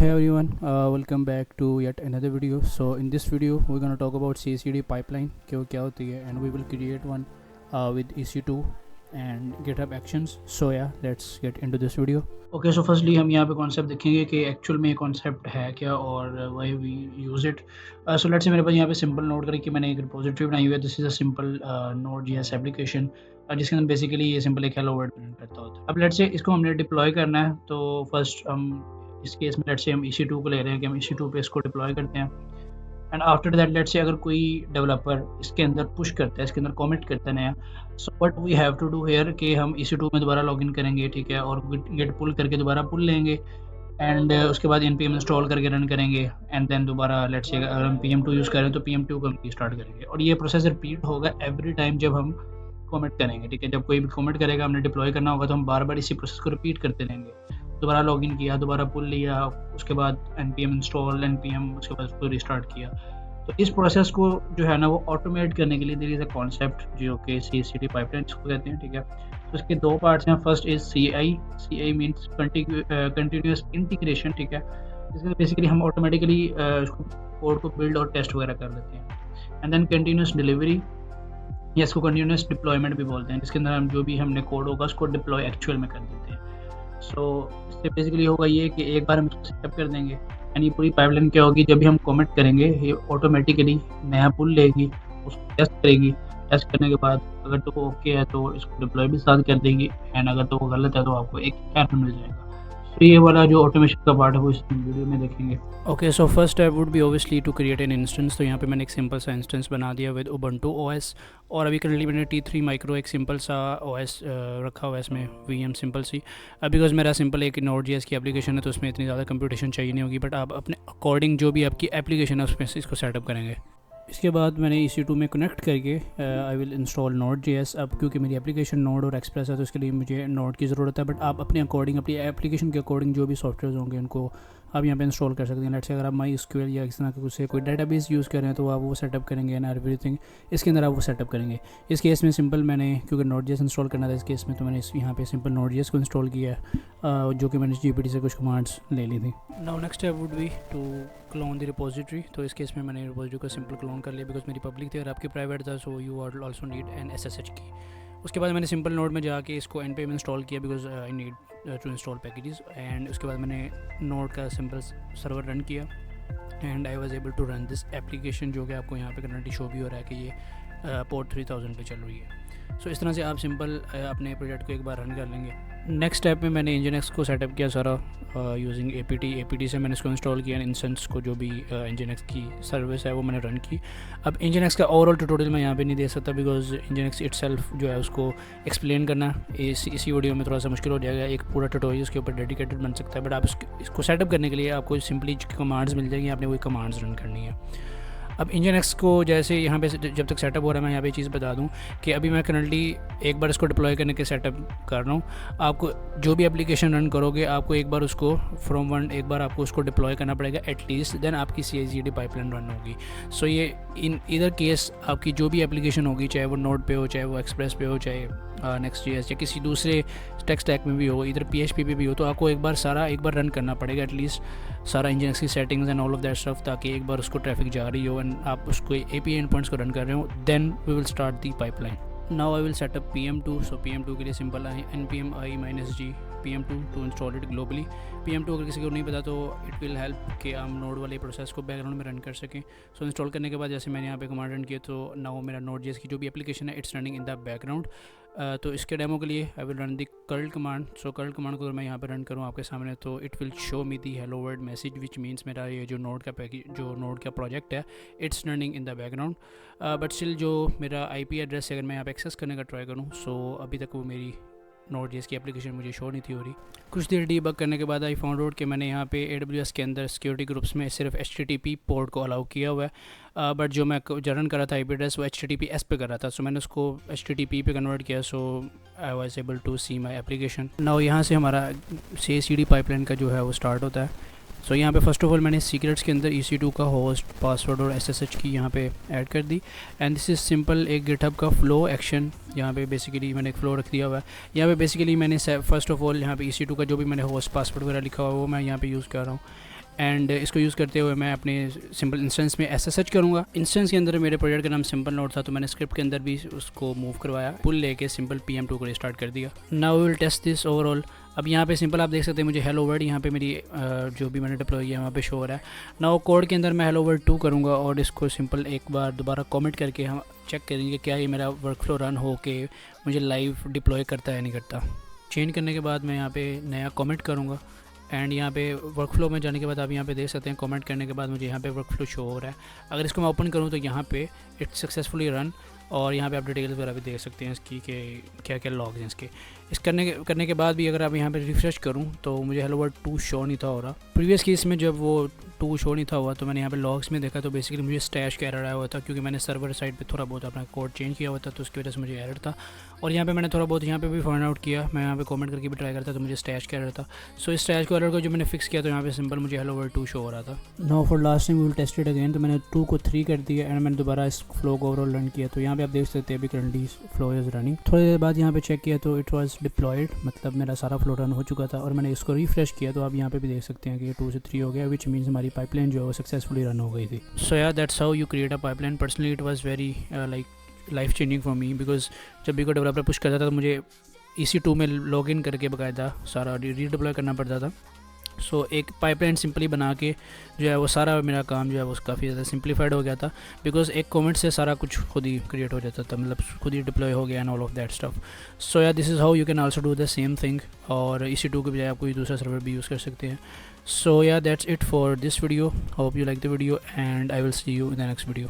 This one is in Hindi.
Hey everyone, welcome back to yet another video. So in this video we're going to talk about CI/CD pipeline कि वो क्या होती है, and we will create one with EC2 and GitHub Actions. So yeah, let's get into this video. Okay, so firstly हम यहाँ पे कॉन्सेप्ट देखेंगे कि एक्चुअल में ये कॉन्सेप्ट है क्या और why we use it. So let's say मेरे पास यहाँ पे सिंपल नोट करें कि मैंने एक रिपोजिटरी बनाई हुई है. This is a simple Node.js application जिसके अंदर बेसिकली ये सिंपल एक हेलो वर्ल्ड प्रिंट करता होता है. अब लेट्स से इसको हमने डिप्लॉय करना है, तो फर्स्ट हम इस केस में लेट्स से हम EC2 को ले रहे हैं कि हम EC2 पे इसको डिप्लॉय करते हैं. And after that let's say अगर कोई डेवलपर इसके अंदर पुश करता है, इसके अंदर कमिट करता है नया, so what we have to do here कि हम EC2 में दोबारा लॉगिन करेंगे, ठीक है, और गिट पुल करके दोबारा पुल लेंगे एंड उसके बाद npm इंस्टॉल करके रन करेंगे एंड देन दोबारा लेट्स से अगर हम pm2 यूज़ करें तो pm2 को हम रीस्टार्ट करेंगे. और ये प्रोसेस रिपीट होगा एवरी टाइम जब हम कमिट करेंगे, ठीक है. जब कोई भी कमिट करेगा, हमने डिप्लॉय करना होगा, तो हम बार बार इसी प्रोसेस को रिपीट करते रहेंगे. दोबारा लॉगिन किया, दोबारा पुल लिया, उसके बाद npm इंस्टॉल, npm, उसके बाद उसको रिस्टार्ट किया. तो इस प्रोसेस को जो है ना वो ऑटोमेट करने के लिए देयर इज़ अ कॉन्सेप्ट जो कि CI/CD पाइपलाइन इसको कहते हैं, ठीक है. तो इसके दो पार्ट्स हैं. First is CI means continuous integration, ठीक है. इसमें बेसिकली हम ऑटोमेटिकली कोड को बिल्ड और टेस्ट वगैरह कर लेते हैं. एंड देन कंटिन्यूस डिलीवरी, या इसको कंटिन्यूस डिप्लॉयमेंट भी बोलते हैं, जिसके अंदर हम जो भी हमने कोड होगा उसको डिप्लॉय एक्चुअल में कर देते हैं. सो इससे बेसिकली होगा ये कि एक बार हम इसको सेटअप कर देंगे एंड ये पूरी पाइपलाइन क्या होगी, जब भी हम कमिट करेंगे ये ऑटोमेटिकली नया पुल लेगी, उसको टेस्ट करेगी. टेस्ट करने के बाद अगर तो वो ओके है तो इसको डिप्लॉय भी साथ कर देगी एंड अगर तो वो गलत है तो आपको एक एरर मिल जाएगा. तो ये वाला जो ऑटोमेशन का पार्ट है वो इस वीडियो में देखेंगे. Okay, so first step would be obviously to create an instance. तो यहाँ पे मैंने एक सिंपल सा इंस्टेंस बना दिया विद Ubuntu OS. और अभी करंटली मैंने T3 माइक्रो एक सिंपल सा OS रखा हुआ है, इसमें VM सिंपल सी. अब बिकॉज मेरा सिंपल एक Node.js की एप्लीकेशन है तो उसमें इतनी ज़्यादा कंप्यूटेशन चाहिए नहीं होगी, बट आप अपने अकॉर्डिंग जो भी आपकी एप्लीकेशन है उसमें से इसको सेटअप करेंगे. इसके बाद मैंने EC2 में कनेक्ट करके आई विल इंस्टॉल Node.js. अब क्योंकि मेरी एप्लीकेशन नोड और एक्सप्रेस है तो उसके लिए मुझे नोड की ज़रूरत है, बट आप अपने अकॉर्डिंग अपनी एप्लीकेशन के अकॉर्डिंग जो भी सॉफ्टवेयर होंगे उनको आप यहाँ पे इंस्टॉल कर सकते हैं. लेट्स से अगर आप MySQL या इस तरह से कोई डेटाबेस यूज़ कर रहे हैं तो आप वो सेटअप करेंगे एंड एवरीथिंग इसके अंदर आप वो सेटअप करेंगे. इस केस में सिंपल मैंने क्योंकि Node.js इंस्टॉल करना था इस केस में, तो मैंने यहाँ पे सिंपल Node.js को इंस्टॉल किया जो कि मैंने GPT से कुछ कमांड्स ले ली थी. Now next step would be to clone the repository. तो इस केस में मैंने रिपोजिटरी को सिंपल क्लोन कर लिया बिकॉज मेरी पब्लिक थी और आपकी प्राइवेट था, so you also need an SSH की. उसके बाद मैंने सिंपल नोड में जाके इसको npm इंस्टॉल किया because I need to install packages. And उसके बाद मैंने नोड का सिंपल सर्वर रन किया and I was able to run this application जो कि आपको यहाँ पे करंटली शो भी हो रहा है कि ये पोर्ट 3000 पे चल रही है. सो इस तरह से आप सिंपल अपने प्रोजेक्ट को एक बार रन कर लेंगे. नेक्स्ट स्टेप में मैंने Nginx को सेटअप किया सारा यूजिंग APT से मैंने इसको इंस्टॉल किया. इंस्टेंस को जो भी Nginx की सर्विस है वो मैंने रन की. अब Nginx का ओवरऑल ट्यूटोरियल मैं यहाँ पे नहीं दे सकता बिकॉज Nginx इटसेल्फ जो है उसको एक्सप्लेन करना इसी वीडियो में थोड़ा सा मुश्किल हो जाएगा. एक पूरा ट्यूटोरियल उसके ऊपर डेडिकेटेड बन सकता है, बट आप इसको सेटअप करने के लिए आपको सिंपली कमांड्स मिल जाएंगी, आपने वही कमांड्स रन करनी है. अब Nginx को जैसे यहाँ पे जब तक सेटअप हो रहा है, मैं यहाँ पे चीज़ बता दूँ कि अभी मैं करंटली एक बार इसको डिप्लॉय करने के सेटअप कर रहा हूँ. आपको जो भी एप्लीकेशन रन करोगे आपको एक बार उसको एक बार आपको उसको डिप्लॉय करना पड़ेगा एटलीस्ट, देन आपकी CI/CD पाइपलाइन रन होगी. सो ये इन इधर केस आपकी जो भी एप्लीकेशन होगी, चाहे वो नोड पे हो, चाहे वो एक्सप्रेस पे हो, चाहे Next.js या किसी दूसरे टेक स्टैक में भी हो, इधर PHP पे भी हो, तो आपको एक बार रन करना पड़ेगा एटलीस्ट सारा Nginx की settings and all of that stuff, ताकि एक बार उसको ट्रैफिक जा रही हो एंड आप उसको API एंड पॉइंट्स को रन कर रहे हो, then we will start the pipeline. Now I will set up PM2. So PM2 के लिए सिंपल है npm i-g PM2 to install it globally. PM2 अगर किसी को नहीं पता तो इट विल हेल्प कि हम नोड वाले प्रोसेस को बैकग्राउंड में रन कर सकें. सो इंस्टॉल करने के बाद जैसे मैंने यहाँ पे कमांड रन किया तो नाउ मेरा Node.js की जो भी एप्लीकेशन है it's running in the background. तो इसके डेमो के लिए I will run the curl command. So curl command को अगर मैं यहाँ पे रन करूँ आपके सामने तो it will show me the hello world message which means मेरा ये जो नोड का प्रोजेक्ट है it's running in the background. But still जो मेरा IP एड्रेस अगर मैं यहाँ पे एक्सेस करने का ट्राई करूँ, सो अभी तक वो मेरी Node.js की एप्लीकेशन मुझे शो नहीं थी हो रही. कुछ देर डीबग करने के बाद आई फाउंड आउट कि मैंने यहाँ पे AWS के अंदर सिक्योरिटी ग्रुप्स में सिर्फ HTTP पोर्ट को अलाउ किया हुआ है, बट जो मैं रन कर रहा था IP एड्रेस वो HTTPS पे कर रहा था. सो मैंने उसको HTTP पे कन्वर्ट किया. So I was able to see my application. Now यहाँ से हमारा CI/CD पाइपलाइन का जो है वो स्टार्ट होता है. सो यहाँ पे फर्स्ट ऑफ ऑल मैंने सीक्रेट्स के अंदर EC2 का होस्ट, पासवर्ड और SSH की यहाँ पे ऐड कर दी. एंड दिस इज़ सिंपल एक गिटहब का फ्लो एक्शन. यहाँ पे बेसिकली मैंने एक फ्लो रख दिया हुआ है. यहाँ पे बेसिकली मैंने फर्स्ट ऑफ ऑल यहाँ पे EC2 का जो भी मैंने होस्ट, पासवर्ड वगैरह लिखा हुआ है वो मैं यहाँ पे यूज़ कर रहा हूँ. एंड इसको यूज़ करते हुए मैं अपने सिंपल इंस्टेंस में SSH करूँगा। इंस्टेंस के अंदर मेरे प्रोजेक्ट का नाम सिंपल नोड था, तो मैंने स्क्रिप्ट के अंदर भी उसको मूव करवाया, पुल लेके सिंपल PM2 को रिस्टार्ट कर दिया। Now we will test this overall. अब यहाँ पे सिंपल आप देख सकते हैं मुझे हेलो वर्ल्ड यहाँ पे मेरी जो भी मैंने डिप्लॉय किया है वहाँ पे शो हो रहा है। नाउ कोड के अंदर मैं हेलो वर्ल्ड 2 करूँगा और इसको सिंपल एक बार दोबारा कमेंट करके हम चेक करेंगे क्या ये मेरा वर्कफ्लो रन हो के मुझे लाइव डिप्लॉय करता है नहीं करता। चेंज करने के बाद मैं यहाँ पे नया कमेंट करूँगा एंड यहाँ पे वर्कफ्लो में जाने के बाद आप यहाँ पे देख सकते हैं कमेंट करने के बाद मुझे यहाँ पे वर्कफ्लो शो हो रहा है। अगर इसको मैं ओपन करूँ तो यहाँ पे इट्स सक्सेसफुली रन, और यहाँ पे आप डिटेल्स वगैरह भी देख सकते हैं इसकी कि क्या क्या लॉग हैं इसके। इस करने के बाद भी अगर आप यहाँ पे रिफ्रेश करूँ तो मुझे हेलो वर्ल्ड 2 शो नहीं था हो रहा। प्रीवियस केस में जब वो 2 शो नहीं था हुआ तो मैंने यहाँ पे लॉग्स में देखा तो बेसिकली मुझे स्टैश का एरर आया हुआ था, क्योंकि मैंने सर्वर साइड पे थोड़ा बहुत अपना कोड चेंज किया हुआ था, तो उसकी वजह से मुझे एरर था। और यहाँ पे मैंने थोड़ा बहुत यहाँ पे भी फाइंड आउट किया, मैं यहाँ पे कमेंट करके भी ट्राई करता तो मुझे स्टैश का एरर था। सो इस स्टैश को एरर को जो मैंने फिक्स किया तो यहाँ पे सिंपल मुझे हेलो वर्ल्ड 2 शो हो रहा था। Now for last time we will test it again, तो मैंने 2 को 3 कर दिया एंड मैंने दोबारा इस फ्लो को ओवरऑल रन किया। तो यहाँ पे आप देख सकते हैं अभी करंटली फ्लो इज़ रनिंग। थोड़ी देर बाद यहाँ पे चेक किया तो इट वाज डिप्लॉयड, मतलब मेरा सारा फ्लो रन हो चुका था। और मैंने इसको रिफ्रेश किया तो आप यहाँ पे भी देख सकते हैं कि 2 से 3 हो गया, विच मीन्स हमारी पाइपलाइन जो है वो सक्सेसफुली रन हो गई थी। सो या that's how you create a pipeline. Personally it was very life changing for me, because जब भी कोई डेवलपर पुश करता था तो मुझे EC2 में लॉगिन करके बाकायदा सारा रीडिप्लॉय करना पड़ता था। सो एक पाइपलाइन सिंपली बना के जो है वो सारा मेरा काम जो है वो काफ़ी ज़्यादा सिंप्लीफाइड हो गया था, बिकॉज एक कमेंट से सारा कुछ खुद ही क्रिएट हो जाता था, मतलब खुद ही डिप्लॉय हो गया and all of that stuff. So yeah this is how you can also do the same thing, और EC2 के बजाय आप कोई दूसरा सर्वर भी यूज़ कर सकते हैं। सो या that's it for this video. Hope you like the video and I will see you in the next video.